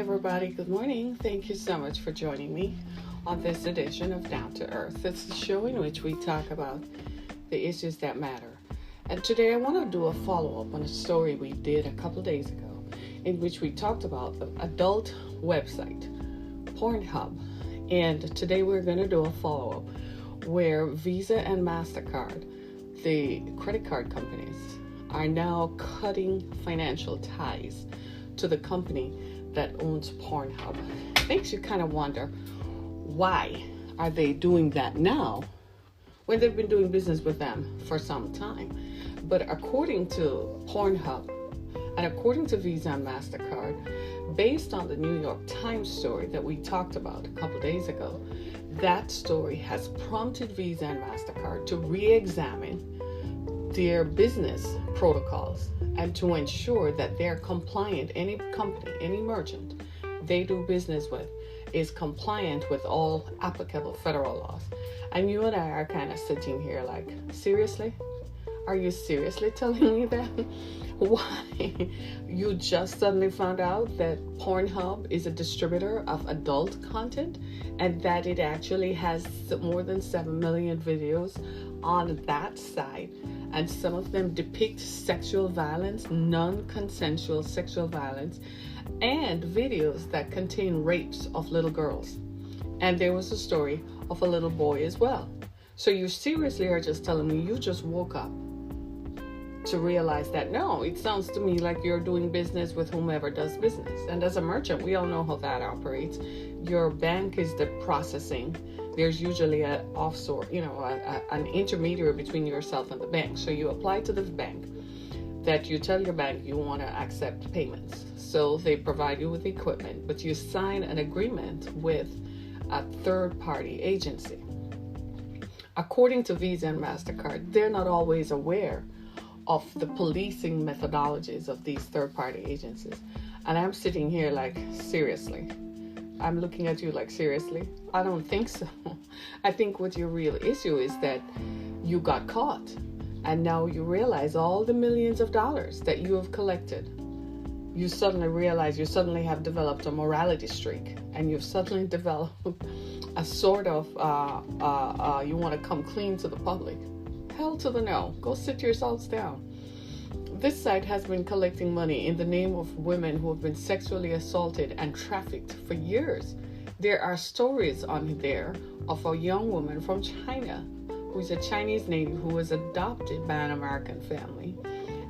everybody. Good morning. Thank you so much for joining me on this edition of Down to Earth. It's the show in which we talk about the issues that matter. And today I want to do a follow-up on a story we did a couple days ago in which we talked about the adult website, Pornhub. And today we're going to do a follow-up where Visa and MasterCard, the credit card companies, are now cutting financial ties to the company that owns Pornhub. It makes you kind of wonder, why are they doing that now when they've been doing business with them for some time? But according to Pornhub and according to Visa and MasterCard, based on the New York Times story that we talked about a couple days ago, that story has prompted Visa and MasterCard to re-examine their business protocols and to ensure that they're compliant. Any company, any merchant they do business with is compliant with all applicable federal laws. And you and I are kind of sitting here like, seriously? Are you seriously telling me that? Why? You just suddenly found out that Pornhub is a distributor of adult content and that it actually has more than 7 million videos on that site, and some of them depict sexual violence, non-consensual sexual violence, and videos that contain rapes of little girls. And there was a story of a little boy as well. So you seriously are just telling me you just woke up to realize that? No, it sounds to me like you're doing business with whomever does business. And as a merchant, we all know how that operates. Your bank is the processing. There's usually an offshore, an intermediary between yourself and the bank. So you apply to the bank that you tell your bank you want to accept payments. So they provide you with equipment, but you sign an agreement with a third-party agency. According to Visa and MasterCard, they're not always aware of the policing methodologies of these third-party agencies. And I'm sitting here like, seriously? I'm looking at you like, seriously? I don't think so. I think what your real issue is that you got caught. And now you realize all the millions of dollars that you have collected. You suddenly realize you suddenly have developed a morality streak. And you've suddenly developed a sort of, you want to come clean to the public. Hell to the no. Go sit yourselves down. This site has been collecting money in the name of women who have been sexually assaulted and trafficked for years. There are stories on there of a young woman from China who is a Chinese native who was adopted by an American family.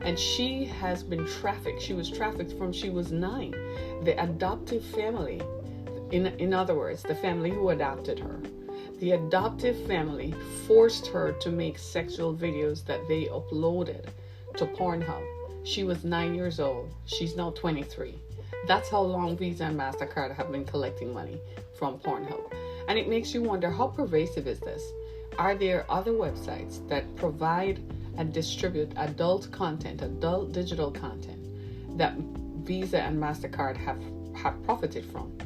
And she has been trafficked. She was trafficked from she was 9. The adoptive family, in other words, the family who adopted her, the adoptive family forced her to make sexual videos that they uploaded to Pornhub. She was 9 years old. She's now 23. That's how long Visa and MasterCard have been collecting money from Pornhub. And it makes you wonder, how pervasive is this? Are there other websites that provide and distribute adult content, adult digital content that Visa and MasterCard have profited from?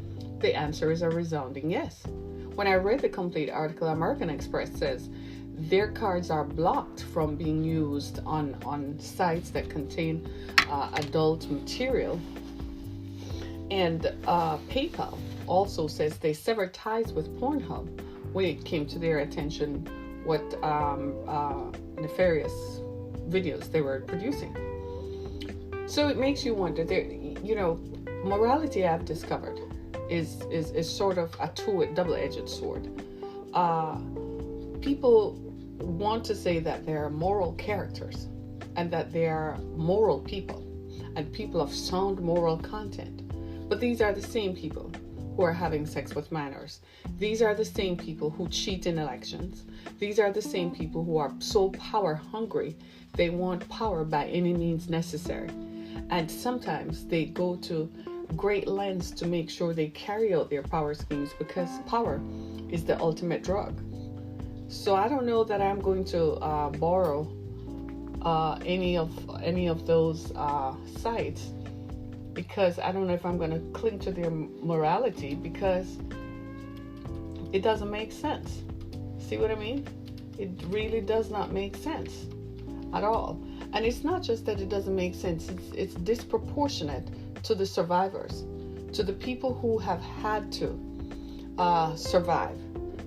The answer is a resounding yes. When I read the complete article, American Express says their cards are blocked from being used on sites that contain adult material. And PayPal also says they severed ties with Pornhub when it came to their attention what nefarious videos they were producing. So it makes you wonder, morality I've discovered is sort of a double-edged sword. People want to say that they are moral characters and that they are moral people and people of sound moral content. But these are the same people who are having sex with minors. These are the same people who cheat in elections. These are the same people who are so power hungry, they want power by any means necessary. And sometimes they go to great lengths to make sure they carry out their power schemes because power is the ultimate drug. So I don't know that I'm going to borrow any of those sites, because I don't know if I'm going to cling to their morality, because it doesn't make sense. See what I mean? It really does not make sense at all. And it's not just that it doesn't make sense, it's disproportionate to the survivors, to the people who have had to survive,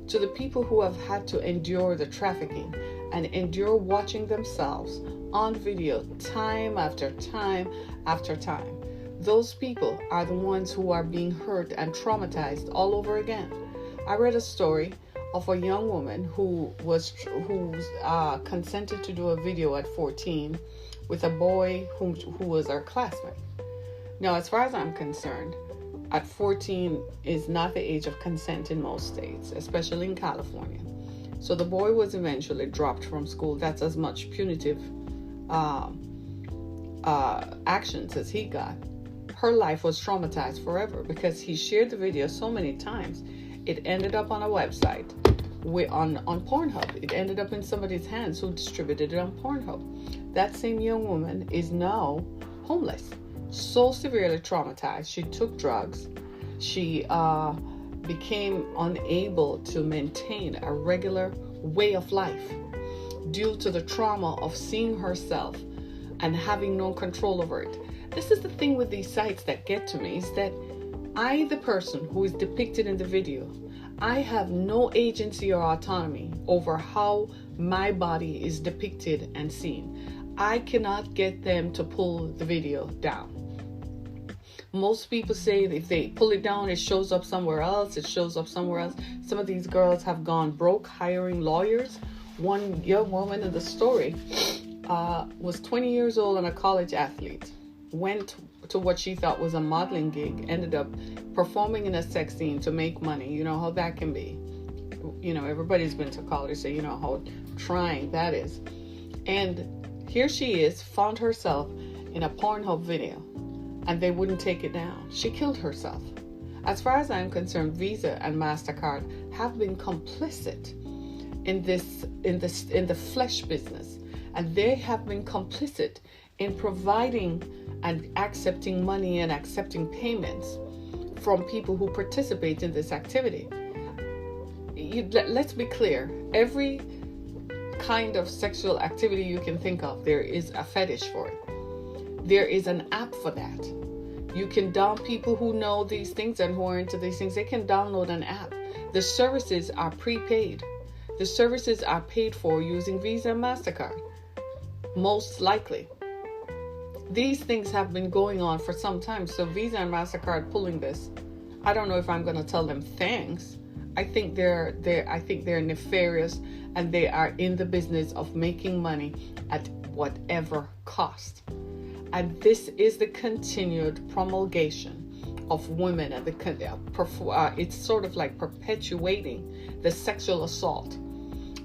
to the people who have had to endure the trafficking and endure watching themselves on video time after time after time. Those people are the ones who are being hurt and traumatized all over again. I read a story of a young woman who consented to do a video at 14 with a boy who was her classmate. Now, as far as I'm concerned, at 14 is not the age of consent in most states, especially in California. So the boy was eventually dropped from school. That's as much punitive actions as he got. Her life was traumatized forever because he shared the video so many times. It ended up on a website on Pornhub. It ended up in somebody's hands who distributed it on Pornhub. That same young woman is now homeless, so severely traumatized. She took drugs. She became unable to maintain a regular way of life due to the trauma of seeing herself and having no control over it. This is the thing with these sites that get to me, is that I, the person who is depicted in the video, I have no agency or autonomy over how my body is depicted and seen. I cannot get them to pull the video down. Most people say if they pull it down, it shows up somewhere else. Some of these girls have gone broke hiring lawyers. One young woman in the story was 20 years old and a college athlete. Went to what she thought was a modeling gig, ended up performing in a sex scene to make money. You know how that can be. You know, everybody's been to college, so you know how trying that is. And here she is, found herself in a Pornhub video, and they wouldn't take it down. She killed herself. As far as I'm concerned, Visa and MasterCard have been complicit in the flesh business, and they have been complicit in providing and accepting money and accepting payments from people who participate in this activity. Let's be clear. Every kind of sexual activity you can think of, there is a fetish for it. There is an app for that. You can download, people who know these things and who are into these things, they can download an app. The services are prepaid. The services are paid for using Visa and MasterCard, most likely. These things have been going on for some time. So Visa and MasterCard pulling this, I don't know if I'm going to tell them thanks. I think they're nefarious, and they are in the business of making money at whatever cost. And this is the continued promulgation of women, and it's sort of like perpetuating the sexual assault.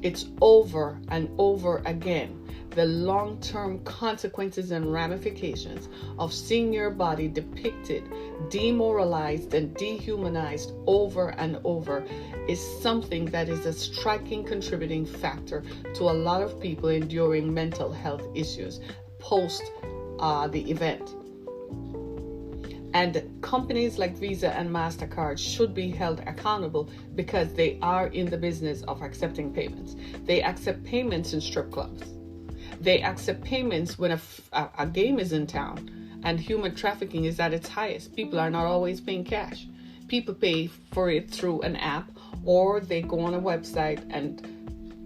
It's over and over again. The long-term consequences and ramifications of seeing your body depicted, demoralized, and dehumanized over and over is something that is a striking contributing factor to a lot of people enduring mental health issues post the event. And companies like Visa and MasterCard should be held accountable because they are in the business of accepting payments. They accept payments in strip clubs. They accept payments when a game is in town and human trafficking is at its highest. People are not always paying cash. People pay for it through an app, or they go on a website and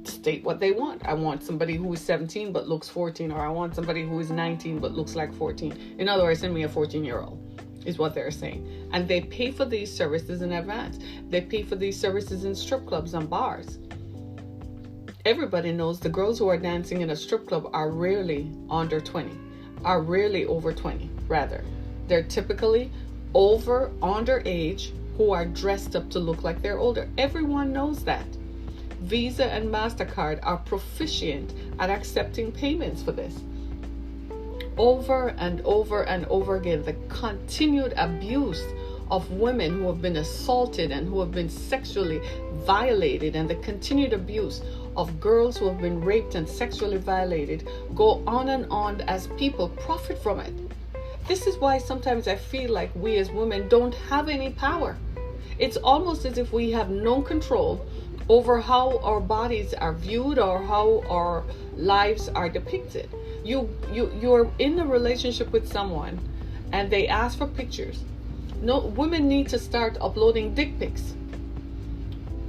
state what they want. I want somebody who is 17 but looks 14, or I want somebody who is 19 but looks like 14. In other words, send me a 14-year-old, is what they're saying. And they pay for these services in advance. They pay for these services in strip clubs and bars. Everybody knows the girls who are dancing in a strip club are rarely under 20, are rarely over 20, rather. They're typically underage who are dressed up to look like they're older. Everyone knows that. Visa and MasterCard are proficient at accepting payments for this. Over and over and over again, the continued abuse of women who have been assaulted and who have been sexually violated, and the continued abuse of girls who have been raped and sexually violated go on and on as people profit from it. This is why sometimes I feel like we as women don't have any power. It's almost as if we have no control over how our bodies are viewed or how our lives are depicted. You're in a relationship with someone and they ask for pictures. No, women need to start uploading dick pics.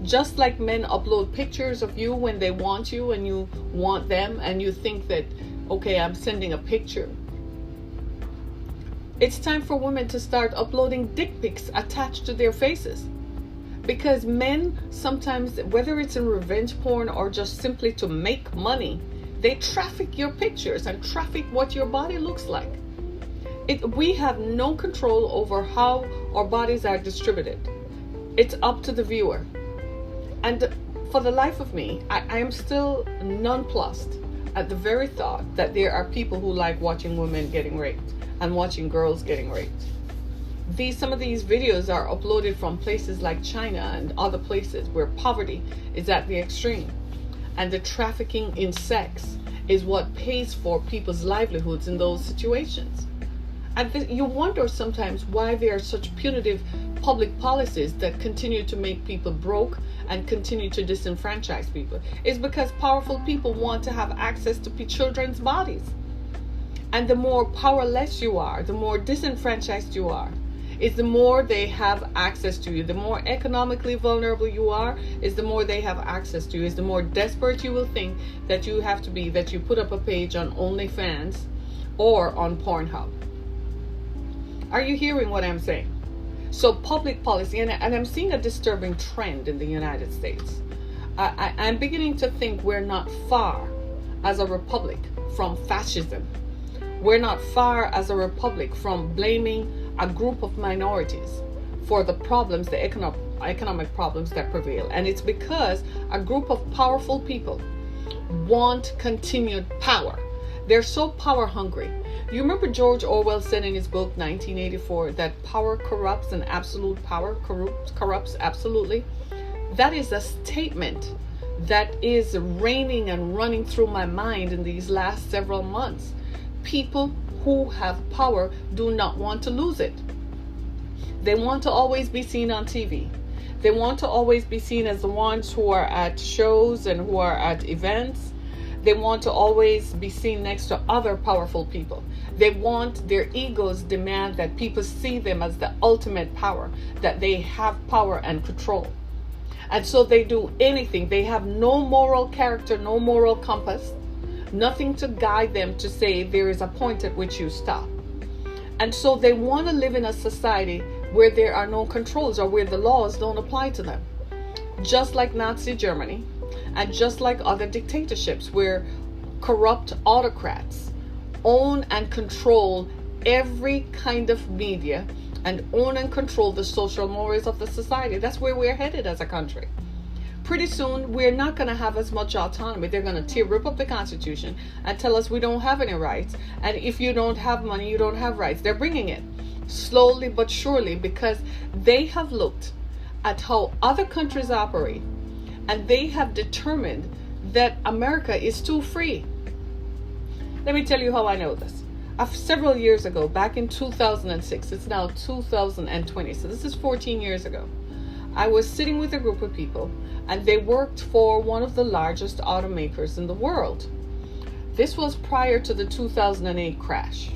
Just like men upload pictures of you when they want you and you want them, and you think that, okay, I'm sending a picture. It's time for women to start uploading dick pics attached to their faces. Because men sometimes, whether it's in revenge porn or just simply to make money, they traffic your pictures and traffic what your body looks like. We have no control over how our bodies are distributed. It's up to the viewer. And for the life of me, I am still nonplussed at the very thought that there are people who like watching women getting raped and watching girls getting raped. Some of these videos are uploaded from places like China and other places where poverty is at the extreme. And the trafficking in sex is what pays for people's livelihoods in those situations. And you wonder sometimes why there are such punitive public policies that continue to make people broke and continue to disenfranchise people. It's because powerful people want to have access to children's bodies. And the more powerless you are, the more disenfranchised you are, is the more they have access to you. The more economically vulnerable you are, is the more they have access to you, is the more desperate you will think that you have to be, that you put up a page on OnlyFans or on Pornhub. Are you hearing what I'm saying? So public policy, and I'm seeing a disturbing trend in the United States. I'm beginning to think we're not far as a republic from fascism. We're not far as a republic from blaming a group of minorities for the problems, the economic problems that prevail. And it's because a group of powerful people want continued power. They're so power hungry. You remember George Orwell said in his book 1984 that power corrupts and absolute power corrupts absolutely? That is a statement that is reigning and running through my mind in these last several months. People who have power do not want to lose it. They want to always be seen on TV. They want to always be seen as the ones who are at shows and who are at events. They want to always be seen next to other powerful people. They want, their egos demand that people see them as the ultimate power, that they have power and control. And so they do anything. They have no moral character, no moral compass, nothing to guide them to say there is a point at which you stop. And so they want to live in a society where there are no controls or where the laws don't apply to them. Just like Nazi Germany and just like other dictatorships where corrupt autocrats own and control every kind of media and own and control the social mores of the society. That's where we're headed as a country. Pretty soon, we're not going to have as much autonomy. They're going to rip up the Constitution and tell us we don't have any rights. And if you don't have money, you don't have rights. They're bringing it slowly but surely because they have looked at how other countries operate and they have determined that America is too free. Let me tell you how I know this. Several years ago, back in 2006, it's now 2020, so this is 14 years ago, I was sitting with a group of people and they worked for one of the largest automakers in the world. This was prior to the 2008 crash.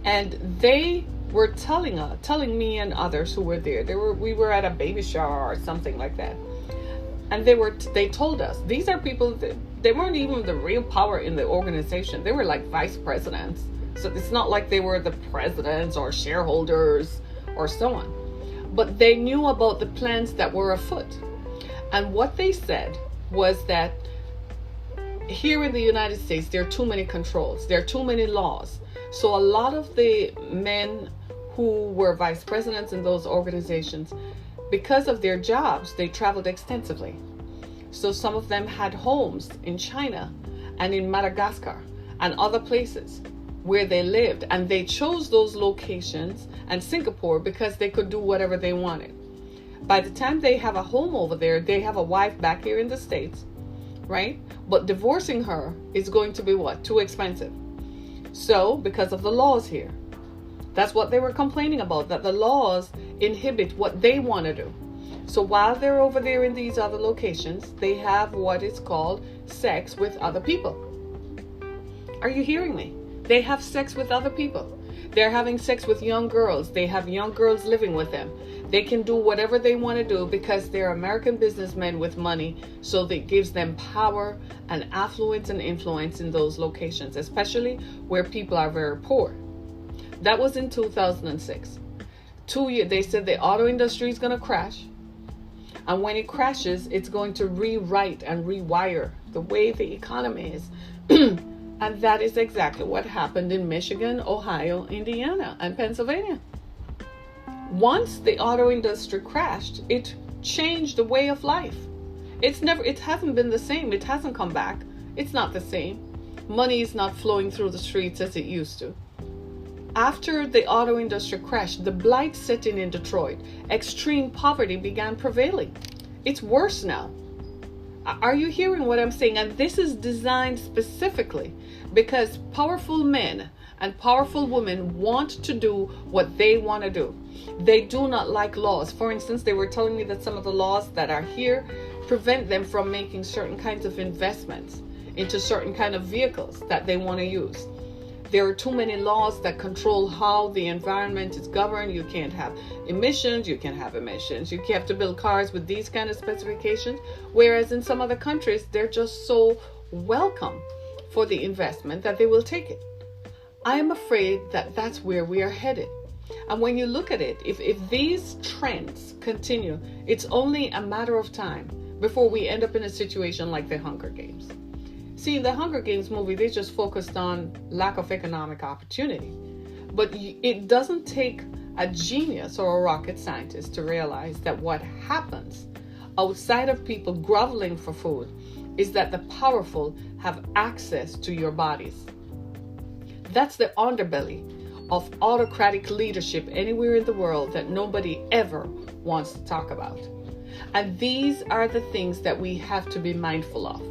And they were telling me and others who were there, we were at a baby shower or something like that. And they told us, these are people that they weren't even the real power in the organization. They were like vice presidents. So it's not like they were the presidents or shareholders or so on. But they knew about the plans that were afoot. And what they said was that here in the United States, there are too many controls. There are too many laws. So a lot of the men who were vice presidents in those organizations, because of their jobs, they traveled extensively. So some of them had homes in China and in Madagascar and other places where they lived. And they chose those locations and Singapore because they could do whatever they wanted. By the time they have a home over there, they have a wife back here in the States, right? But divorcing her is going to be what? Too expensive. So, because of the laws here, that's what they were complaining about, that the laws inhibit what they want to do. So while they're over there in these other locations, they have what is called sex with other people. Are you hearing me? They have sex with other people. They're having sex with young girls. They have young girls living with them. They can do whatever they want to do because they're American businessmen with money. So that gives them power and affluence and influence in those locations, especially where people are very poor. That was in 2006. 2 years, they said the auto industry is going to crash. And when it crashes, it's going to rewrite and rewire the way the economy is. And that is exactly what happened in Michigan, Ohio, Indiana, and Pennsylvania. Once the auto industry crashed, it changed the way of life. It hasn't been the same. It hasn't come back. It's not the same. Money is not flowing through the streets as it used to. After the auto industry crashed, the blight set in Detroit. Extreme poverty began prevailing. It's worse now. Are you hearing what I'm saying? And this is designed specifically because powerful men and powerful women want to do what they want to do. They do not like laws. For instance, they were telling me that some of the laws that are here prevent them from making certain kinds of investments into certain kind of vehicles that they want to use. There are too many laws that control how the environment is governed. You can't have emissions. You can have emissions. You have to build cars with these kind of specifications. Whereas in some other countries, they're just so welcome for the investment that they will take it. I am afraid that that's where we are headed. And when you look at it, if these trends continue, it's only a matter of time before we end up in a situation like the Hunger Games. See, in the Hunger Games movie, they just focused on lack of economic opportunity. But it doesn't take a genius or a rocket scientist to realize that what happens outside of people groveling for food is that the powerful have access to your bodies. That's the underbelly of autocratic leadership anywhere in the world that nobody ever wants to talk about. And these are the things that we have to be mindful of.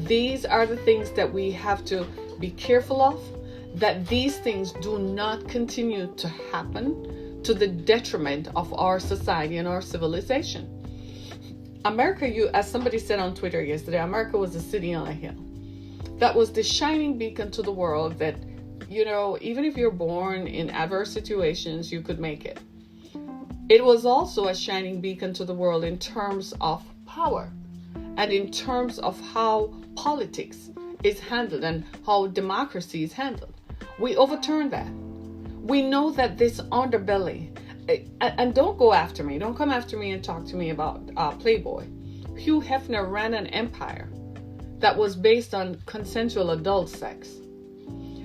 These are the things that we have to be careful of, that these things do not continue to happen to the detriment of our society and our civilization. America, as somebody said on Twitter yesterday, America was a city on a hill. That was the shining beacon to the world that, even if you're born in adverse situations, you could make it. It was also a shining beacon to the world in terms of power and in terms of how politics is handled and how democracy is handled. We overturned that. We know that this underbelly, and don't go after me. Don't come after me and talk to me about Playboy. Hugh Hefner ran an empire that was based on consensual adult sex.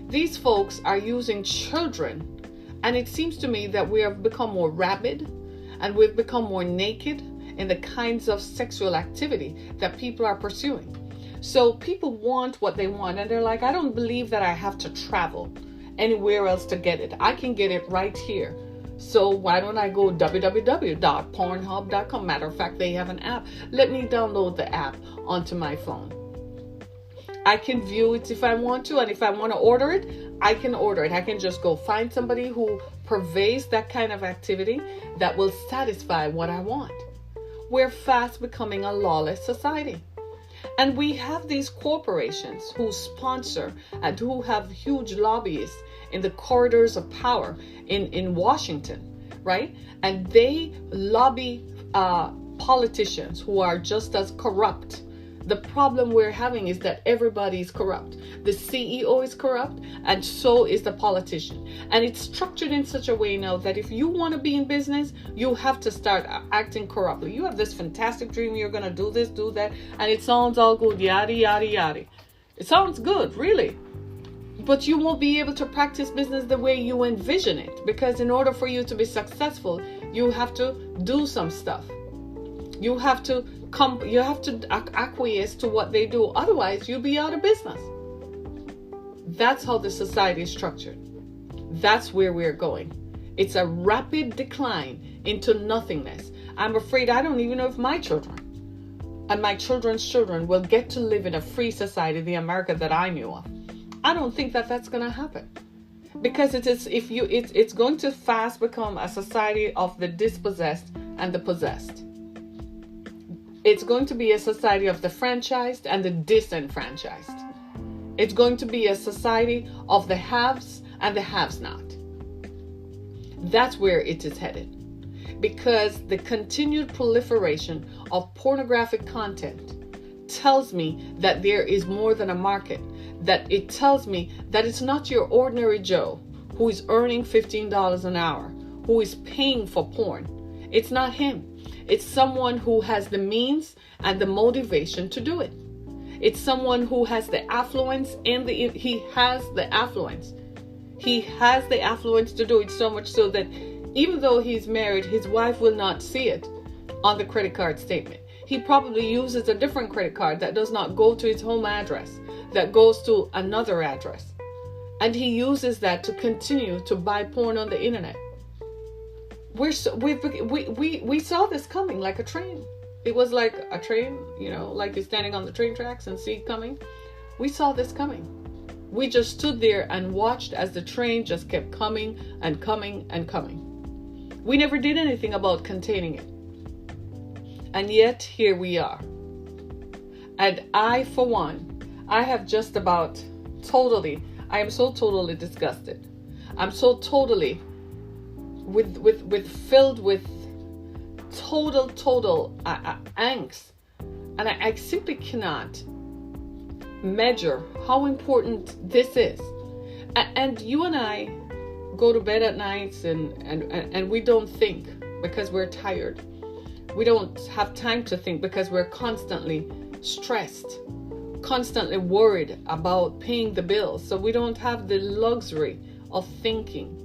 These folks are using children, and it seems to me that we have become more rabid and we've become more naked in the kinds of sexual activity that people are pursuing. So people want what they want, and they're like, I don't believe that I have to travel anywhere else to get it. I can get it right here. So why don't I go www.pornhub.com? Matter of fact, they have an app. Let me download the app onto my phone. I can view it if I want to, and if I want to order it, I can order it. I can just go find somebody who purveys that kind of activity that will satisfy what I want. We're fast becoming a lawless society. And we have these corporations who sponsor and who have huge lobbyists in the corridors of power in Washington, right? And they lobby politicians who are just as corrupt. The problem we're having is that everybody is corrupt. The CEO is corrupt, and so is the politician. And it's structured in such a way now that if you want to be in business, you have to start acting corruptly. You have this fantastic dream, you're going to do this, do that, and it sounds all good, yada, yada, yada. It sounds good, really. But you won't be able to practice business the way you envision it, because in order for you to be successful, you have to do some stuff. You have to acquiesce to what they do. Otherwise, you'll be out of business. That's how the society is structured. That's where we're going. It's a rapid decline into nothingness. I'm afraid I don't even know if my children and my children's children will get to live in a free society, the America that I knew of. I don't think that that's going to happen. Because it's going to fast become a society of the dispossessed and the possessed. It's going to be a society of the franchised and the disenfranchised. It's going to be a society of the haves and the haves not. That's where it is headed. Because the continued proliferation of pornographic content tells me that there is more than a market. That it tells me that it's not your ordinary Joe who is earning $15 an hour, who is paying for porn. It's not him. It's someone who has the means and the motivation to do it. It's someone who has the affluence and he has the affluence. He has the affluence to do it, so much so that even though he's married, his wife will not see it on the credit card statement. He probably uses a different credit card that does not go to his home address, that goes to another address. And he uses that to continue to buy porn on the internet. We saw this coming like a train. It was like a train, like you're standing on the train tracks and see it coming. We saw this coming. We just stood there and watched as the train just kept coming and coming and coming. We never did anything about containing it. And yet here we are. And I, for one, I have just about I am so totally disgusted. I'm so totally filled with total angst. And I simply cannot measure how important this is. And you and I go to bed at nights and we don't think because we're tired. We don't have time to think because we're constantly stressed, constantly worried about paying the bills. So we don't have the luxury of thinking.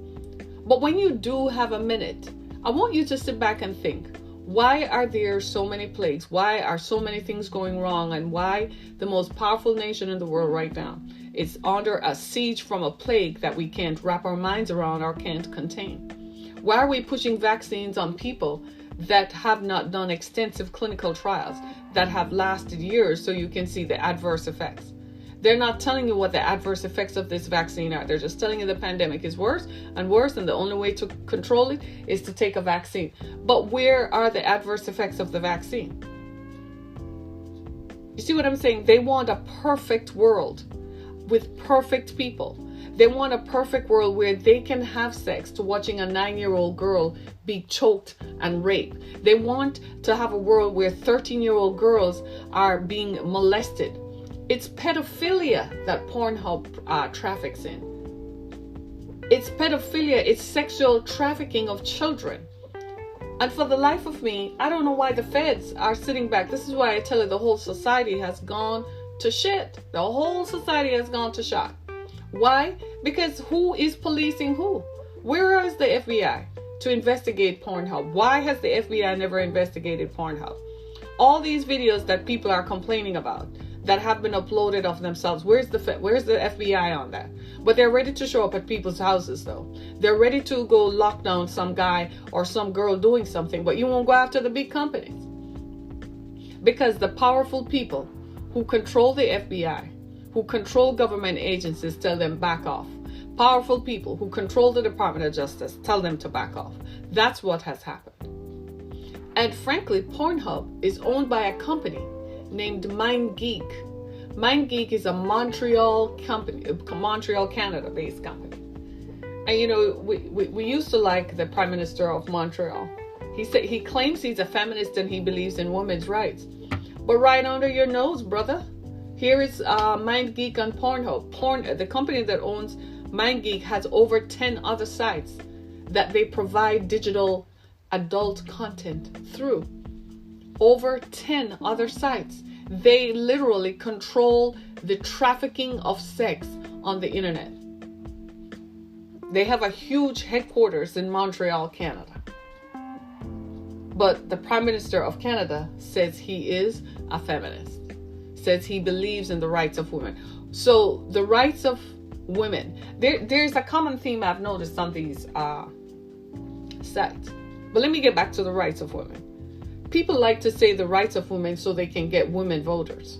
But when you do have a minute, I want you to sit back and think, why are there so many plagues? Why are so many things going wrong? And why the most powerful nation in the world right now is under a siege from a plague that we can't wrap our minds around or can't contain? Why are we pushing vaccines on people that have not done extensive clinical trials that have lasted years so you can see the adverse effects? They're not telling you what the adverse effects of this vaccine are. They're just telling you the pandemic is worse and worse, and the only way to control it is to take a vaccine. But where are the adverse effects of the vaccine? You see what I'm saying? They want a perfect world with perfect people. They want a perfect world where they can have sex to watching a 9-year-old girl be choked and raped. They want to have a world where 13-year-old girls are being molested. It's pedophilia that Pornhub traffics in. It's pedophilia. It's sexual trafficking of children. And for the life of me, I don't know why the feds are sitting back. This is why I tell you the whole society has gone to shit. The whole society has gone to shot. Why? Because who is policing who? Where is the FBI to investigate Pornhub? Why has the FBI never investigated Pornhub? All these videos that people are complaining about that have been uploaded of themselves, where's the FBI on that? But they're ready to show up at people's houses though. They're ready to go lock down some guy or some girl doing something, but you won't go after the big companies. Because the powerful people who control the FBI, who control government agencies, tell them back off. Powerful people who control the Department of Justice tell them to back off. That's what has happened. And frankly, Pornhub is owned by a company named MindGeek. MindGeek is a Montreal company, Montreal, Canada-based company. And we used to like the Prime Minister of Montreal. He claims he's a feminist and he believes in women's rights. But right under your nose, brother, here is MindGeek on Pornhub. The company that owns MindGeek has over 10 other sites that they provide digital adult content through. Over 10 other sites. They literally control the trafficking of sex on the internet. They have a huge headquarters in Montreal, Canada. But the Prime Minister of Canada says he is a feminist. Says he believes in the rights of women. So the rights of women, there's a common theme I've noticed on these sites. But let me get back to the rights of women. People like to say the rights of women so they can get women voters,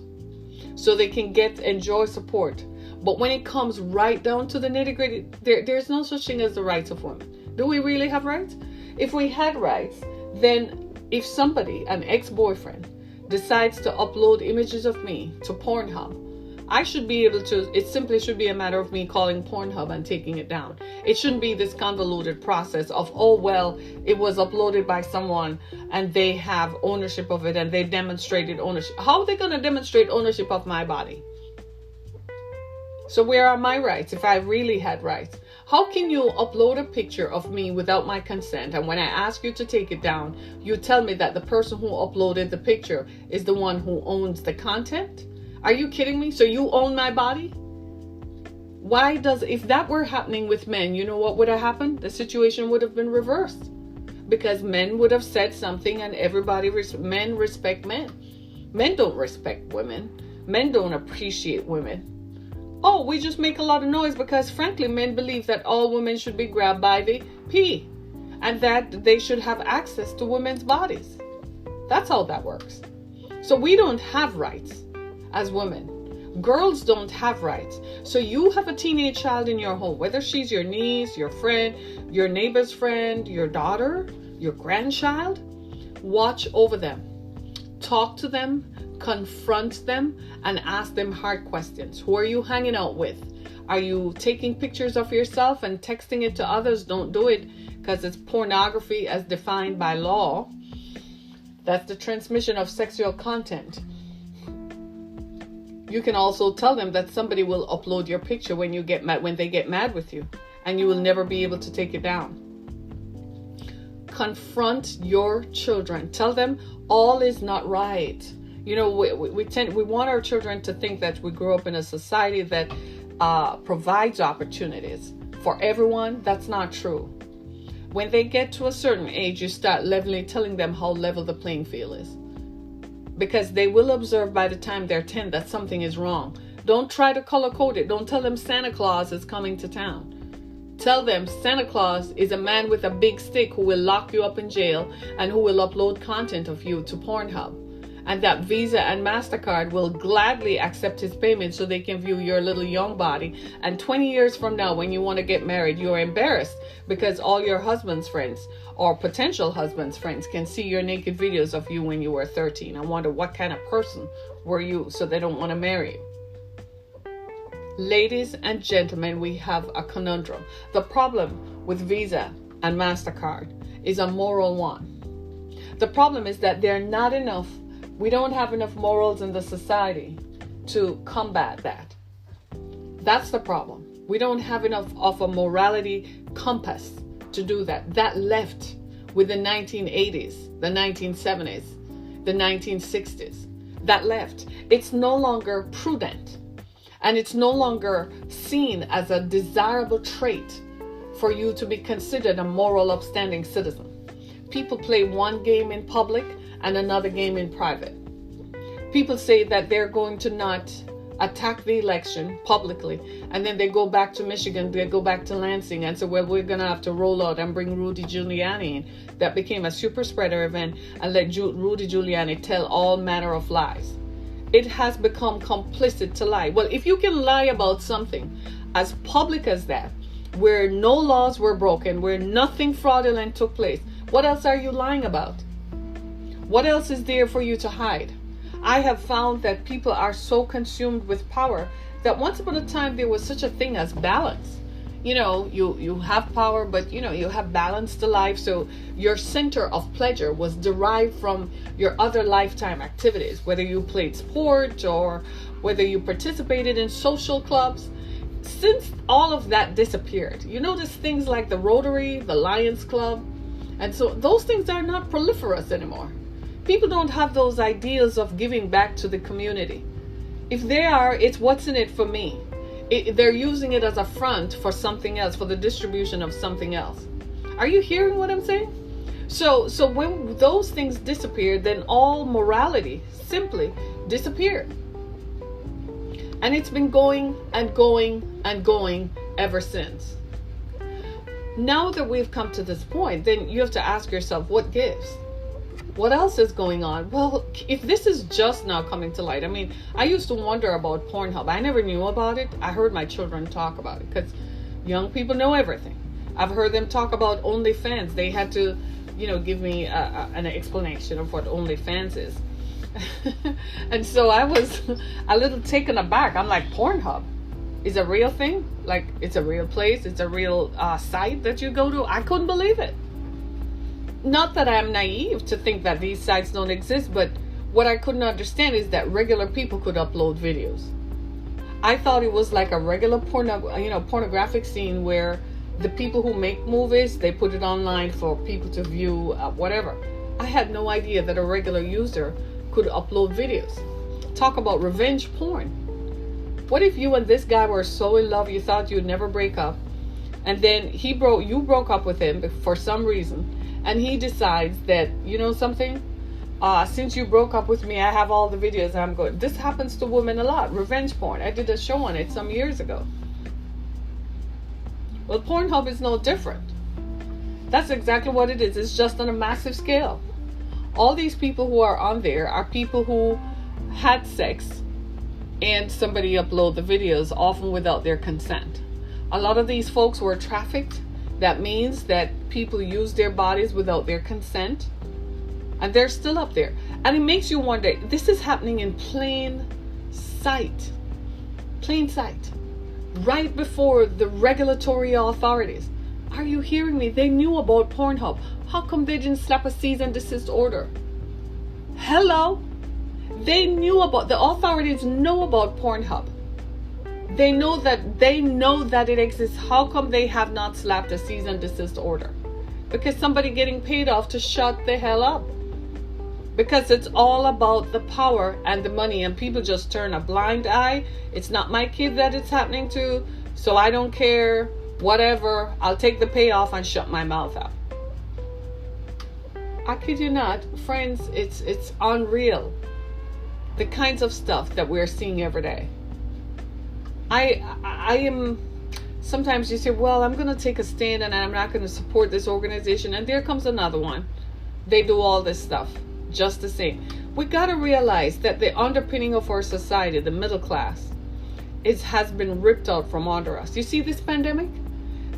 so they can enjoy support. But when it comes right down to the nitty-gritty, there's no such thing as the rights of women. Do we really have rights? If we had rights, then if somebody, an ex-boyfriend, decides to upload images of me to Pornhub, I should be able to, it simply should be a matter of me calling Pornhub and taking it down. It shouldn't be this convoluted process of, oh, well, it was uploaded by someone and they have ownership of it and they demonstrated ownership. How are they going to demonstrate ownership of my body? So where are my rights if I really had rights? How can you upload a picture of me without my consent? And when I ask you to take it down, you tell me that the person who uploaded the picture is the one who owns the content? Are you kidding me? So you own my body? If that were happening with men, you know what would have happened? The situation would have been reversed. Because men would have said something and men respect men. Men don't respect women. Men don't appreciate women. Oh, we just make a lot of noise because, frankly, men believe that all women should be grabbed by the pee and that they should have access to women's bodies. That's how that works. So we don't have rights as women. Girls don't have rights. So you have a teenage child in your home, whether she's your niece, your friend, your neighbor's friend, your daughter, your grandchild. Watch over them. Talk to them. Confront them and ask them hard questions. Who are you hanging out with? Are you taking pictures of yourself and texting it to others? Don't do it because it's pornography as defined by law. That's the transmission of sexual content. You can also tell them that somebody will upload your picture when they get mad with you, and you will never be able to take it down. Confront your children. Tell them all is not right. You know, we want our children to think that we grow up in a society that provides opportunities for everyone. That's not true. When they get to a certain age, you start telling them how level the playing field is. Because they will observe by the time they're 10 that something is wrong. Don't try to color code it. Don't tell them Santa Claus is coming to town. Tell them Santa Claus is a man with a big stick who will lock you up in jail and who will upload content of you to Pornhub. And that Visa and MasterCard will gladly accept his payment so they can view your little young body. And 20 years from now, when you want to get married, you're embarrassed because all your husband's friends or potential husband's friends can see your naked videos of you when you were 13. I wonder what kind of person were you, so they don't want to marry you. Ladies and gentlemen, we have a conundrum. The problem with Visa and MasterCard is a moral one. The problem is that they're not enough. We don't have enough morals in the society to combat that. That's the problem. We don't have enough of a morality compass to do that. That left with the 1980s, the 1970s, the 1960s. That left. It's no longer prudent, and it's no longer seen as a desirable trait for you to be considered a moral, upstanding citizen. People play one game in public and another game in private. People say that they're going to not attack the election publicly, and then they go back to Michigan, they go back to Lansing and say, well, we're going to have to roll out and bring Rudy Giuliani in. That became a super spreader event, and let Rudy Giuliani tell all manner of lies. It has become complicit to lie. Well, if you can lie about something as public as that, where no laws were broken, where nothing fraudulent took place, what else are you lying about? What else is there for you to hide? I have found that people are so consumed with power that once upon a time there was such a thing as balance. You know, you have power, but you have balance to life. So your center of pleasure was derived from your other lifetime activities, whether you played sport or whether you participated in social clubs. Since all of that disappeared, you notice things like the Rotary, the Lions Club, and so those things are not proliferous anymore. People don't have those ideals of giving back to the community. If they are, it's what's in it for me. They're using it as a front for something else, for the distribution of something else. Are you hearing what I'm saying? So when those things disappeared, then all morality simply disappeared. And it's been going and going and going ever since. Now that we've come to this point, then you have to ask yourself, what gives? What else is going on? Well, if this is just now coming to light, I mean, I used to wonder about Pornhub. I never knew about it. I heard my children talk about it because young people know everything. I've heard them talk about OnlyFans. They had to, give me an explanation of what OnlyFans is. And so I was a little taken aback. I'm like, Pornhub is a real thing? Like, it's a real place? It's a real site that you go to? I couldn't believe it. Not that I'm naive to think that these sites don't exist, but what I couldn't understand is that regular people could upload videos. I thought it was like a regular pornographic scene where the people who make movies, they put it online for people to view, whatever. I had no idea that a regular user could upload videos. Talk about revenge porn. What if you and this guy were so in love you thought you'd never break up, and then you broke up with him for some reason, and he decides that, you know something, since you broke up with me, I have all the videos I'm going. This happens to women a lot. Revenge porn. I did a show on it some years ago. Well, Pornhub is no different. That's exactly what it is. It's just on a massive scale. All these people who are on there are people who had sex and somebody upload the videos, often without their consent. A lot of these folks were trafficked. That means that people use their bodies without their consent, and they're still up there. And it makes you wonder, this is happening in plain sight, right before the regulatory authorities. Are you hearing me? They knew about Pornhub. How come they didn't slap a cease and desist order? Hello? The authorities know about Pornhub. They know that it exists. How come they have not slapped a cease and desist order? Because somebody getting paid off to shut the hell up. Because it's all about the power and the money, and people just turn a blind eye. It's not my kid that it's happening to, so I don't care, whatever. I'll take the payoff and shut my mouth up. I kid you not, friends, it's unreal. The kinds of stuff that we're seeing every day. I am, sometimes you say, well, I'm going to take a stand and I'm not going to support this organization. And there comes another one. They do all this stuff just the same. We got to realize that the underpinning of our society, the middle class, has been ripped out from under us. You see this pandemic?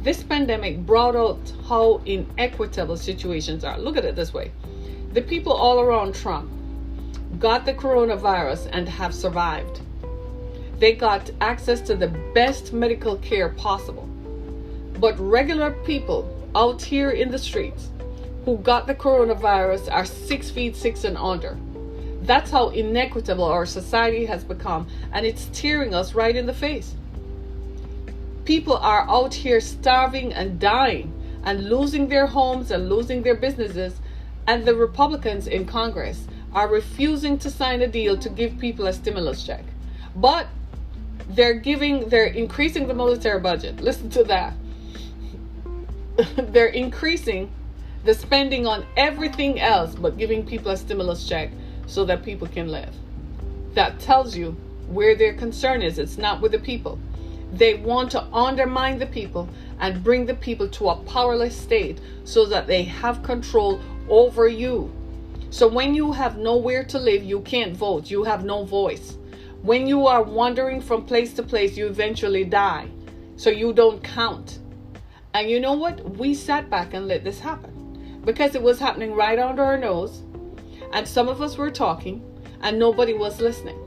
This pandemic brought out how inequitable situations are. Look at it this way. The people all around Trump got the coronavirus and have survived. They got access to the best medical care possible. But regular people out here in the streets who got the coronavirus are 6 feet 6 and under. That's how inequitable our society has become, and it's tearing us right in the face. People are out here starving and dying and losing their homes and losing their businesses, and the Republicans in Congress are refusing to sign a deal to give people a stimulus check. But they're increasing the military budget. Listen to that. They're increasing the spending on everything else but giving people a stimulus check so that people can live. That tells you where their concern is. It's not with the people. They want to undermine the people and bring the people to a powerless state so that they have control over you. So when you have nowhere to live, you can't vote. You have no voice. When you are wandering from place to place, you eventually die. So you don't count. And you know what? We sat back and let this happen because it was happening right under our nose. And some of us were talking and nobody was listening.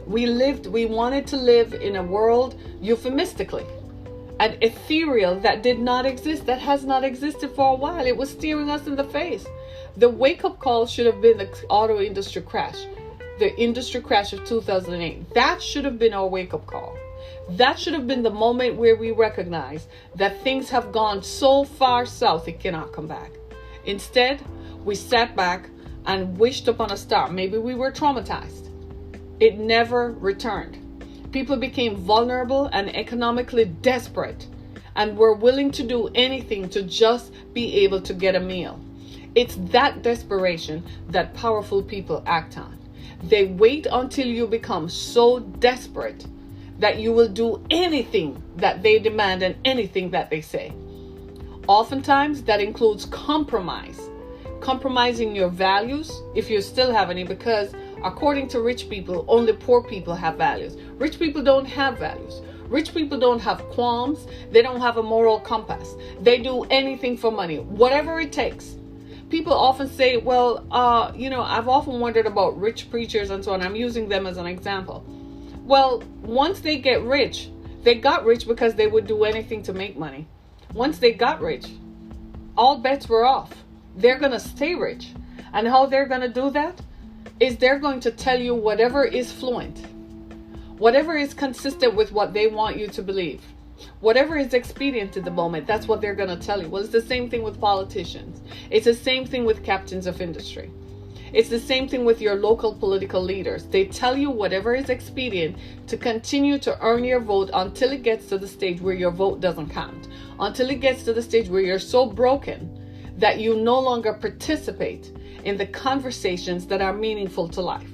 We wanted to live in a world euphemistically and ethereal that did not exist, that has not existed for a while. It was staring us in the face. The wake-up call should have been the auto industry crash, the industry crash of 2008. That should have been our wake-up call. That should have been the moment where we recognize that things have gone so far south it cannot come back. Instead, we sat back and wished upon a star. Maybe we were traumatized. It never returned. People became vulnerable and economically desperate and were willing to do anything to just be able to get a meal. It's that desperation that powerful people act on. They wait until you become so desperate that you will do anything that they demand and anything that they say. Oftentimes, that includes compromising your values, if you still have any, because according to rich people, only poor people have values. Rich people don't have values. Rich people don't have qualms. They don't have a moral compass. They do anything for money, whatever it takes. people often say, well, I've often wondered about rich preachers and so on. I'm using them as an example. Well, once they get rich, they got rich because they would do anything to make money. Once they got rich, all bets were off. They're going to stay rich. And how they're going to do that is they're going to tell you whatever is fluent, whatever is consistent with what they want you to believe, whatever is expedient at the moment. That's what they're going to tell you. Well, it's the same thing with politicians. It's the same thing with captains of industry. It's the same thing with your local political leaders. They tell you whatever is expedient to continue to earn your vote until it gets to the stage where your vote doesn't count, until it gets to the stage where you're so broken that you no longer participate in the conversations that are meaningful to life.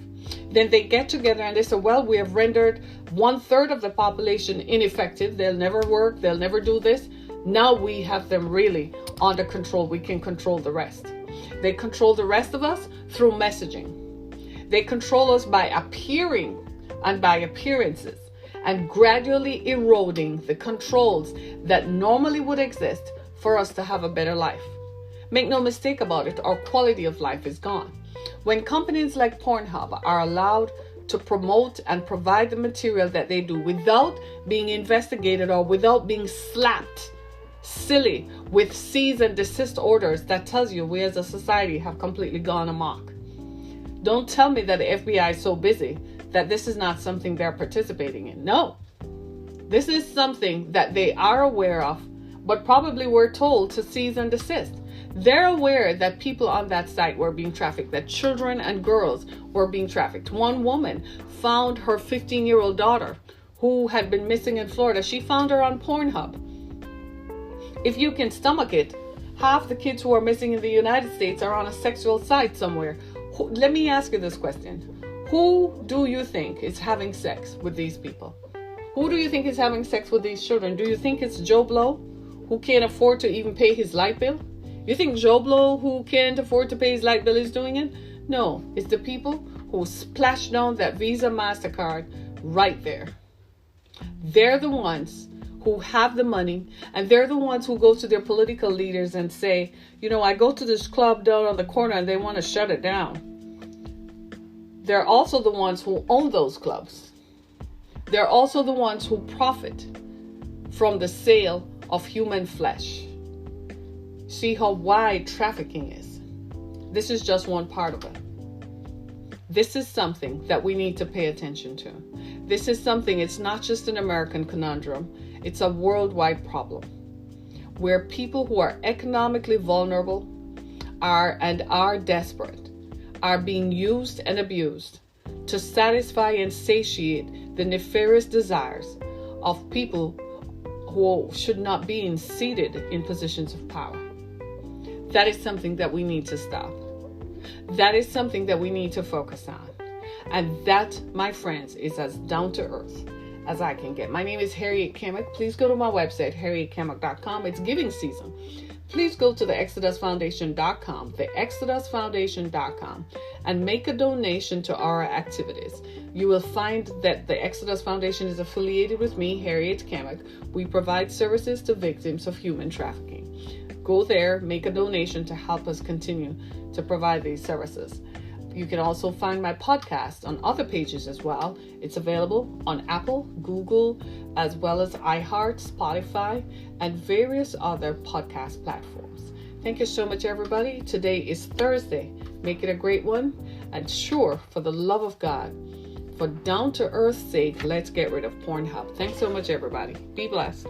Then they get together and they say, well, we have rendered 1/3 of the population ineffective. They'll never work. They'll never do this. Now we have them really under control. We can control the rest. They control the rest of us through messaging. They control us by appearing and by appearances and gradually eroding the controls that normally would exist for us to have a better life. Make no mistake about it, our quality of life is gone. When companies like Pornhub are allowed to promote and provide the material that they do without being investigated or without being slapped silly with cease and desist orders, that tells you we as a society have completely gone amok. Don't tell me that the FBI is so busy that this is not something they're participating in. No, this is something that they are aware of, but probably were told to cease and desist. They're aware that people on that site were being trafficked, that children and girls were being trafficked. One woman found her 15-year-old daughter who had been missing in Florida. She found her on Pornhub. If you can stomach it, half the kids who are missing in the United States are on a sexual site somewhere. Let me ask you this question. Who do you think is having sex with these people? Who do you think is having sex with these children? Do you think it's Joe Blow, who can't afford to even pay his light bill? You think Joe Blow, who can't afford to pay his light bill, is doing it? No, it's the people who splash down that Visa, MasterCard right there. They're the ones who have the money, and they're the ones who go to their political leaders and say, I go to this club down on the corner and they want to shut it down. They're also the ones who own those clubs. They're also the ones who profit from the sale of human flesh. See how wide trafficking is. This is just one part of it. This is something that we need to pay attention to. This is something, it's not just an American conundrum. It's a worldwide problem where people who are economically vulnerable are desperate, are being used and abused to satisfy and satiate the nefarious desires of people who should not be seated in positions of power. That is something that we need to stop. That is something that we need to focus on. And that, my friends, is as down to earth as I can get. My name is Harriet Kamek. Please go to my website, harrietkamek.com. It's giving season. Please go to theexodusfoundation.com, theexodusfoundation.com, and make a donation to our activities. You will find that the Exodus Foundation is affiliated with me, Harriet Kamek. We provide services to victims of human trafficking. Go there, make a donation to help us continue to provide these services. You can also find my podcast on other pages as well. It's available on Apple, Google, as well as iHeart, Spotify, and various other podcast platforms. Thank you so much, everybody. Today is Thursday. Make it a great one. And sure, for the love of God, for down-to-earth's sake, let's get rid of Pornhub. Thanks so much, everybody. Be blessed.